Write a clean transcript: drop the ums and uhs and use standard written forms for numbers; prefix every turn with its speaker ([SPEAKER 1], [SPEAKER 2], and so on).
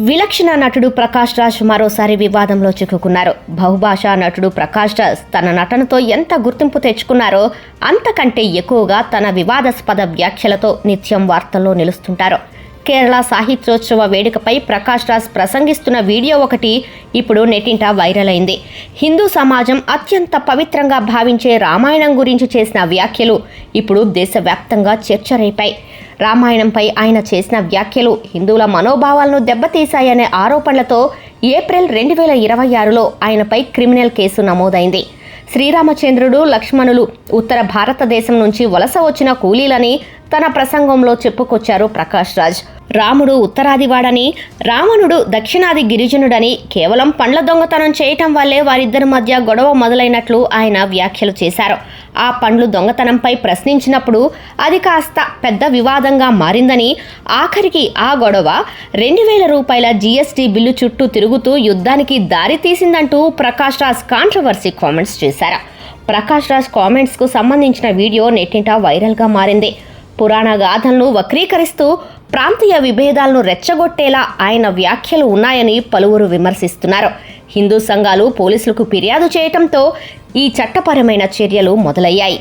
[SPEAKER 1] విలక్షణ నటుడు ప్రకాష్ రాజ్ మరోసారి వివాదంలో చిక్కుకున్నారు. బహుభాషా నటుడు ప్రకాష్ రాజ్ తన నటనతో ఎంత గుర్తింపు తెచ్చుకున్నారో అంతకంటే ఎక్కువగా తన వివాదాస్పద వ్యాఖ్యలతో నిత్యం వార్తల్లో నిలుస్తుంటారు. కేరళ సాహిత్యోత్సవ వేడుకపై ప్రకాష్ రాజ్ ప్రసంగిస్తున్న వీడియో ఒకటి ఇప్పుడు నెట్టింట వైరల్ అయింది. హిందూ సమాజం అత్యంత పవిత్రంగా భావించే రామాయణం గురించి చేసిన వ్యాఖ్యలు ఇప్పుడు దేశవ్యాప్తంగా చర్చ రేపాయి. రామాయణంపై ఆయన చేసిన వ్యాఖ్యలు హిందువుల మనోభావాలను దెబ్బతీశాయనే ఆరోపణలతో ఏప్రిల్ 2026లో ఆయనపై క్రిమినల్ కేసు నమోదైంది. శ్రీరామచంద్రుడు, లక్ష్మణులు ఉత్తర భారతదేశం నుంచి వలస వచ్చిన కూలీలని తన ప్రసంగంలో చెప్పుకొచ్చారు ప్రకాష్ రాజ్. రాముడు ఉత్తరాదివాడని, రావణుడు దక్షిణాది గిరిజనుడని, కేవలం పండ్ల దొంగతనం చేయటం వల్లే వారిద్దరి మధ్య గొడవ మొదలైనట్లు ఆయన వ్యాఖ్యలు చేశారు. ఆ పండ్లు దొంగతనంపై ప్రశ్నించినప్పుడు అది కాస్త పెద్ద వివాదంగా మారిందని, ఆఖరికి ఆ గొడవ 2000 రూపాయల జీఎస్టీ బిల్లు చుట్టూ తిరుగుతూ యుద్ధానికి దారి తీసిందంటూ ప్రకాష్ రాజ్ కాంట్రవర్సీ కామెంట్స్ చేశారు. ప్రకాష్ రాజ్ కామెంట్స్కు సంబంధించిన వీడియో నెట్టింట వైరల్గా మారింది. పురాణ గాథలను వక్రీకరిస్తూ ప్రాంతీయ విభేదాలను రెచ్చగొట్టేలా ఆయన వ్యాఖ్యలు ఉన్నాయని పలువురు విమర్శిస్తున్నారు. హిందూ సంఘాలు పోలీసులకు ఫిర్యాదు చేయటంతో ఈ చట్టపరమైన చర్యలు మొదలయ్యాయి.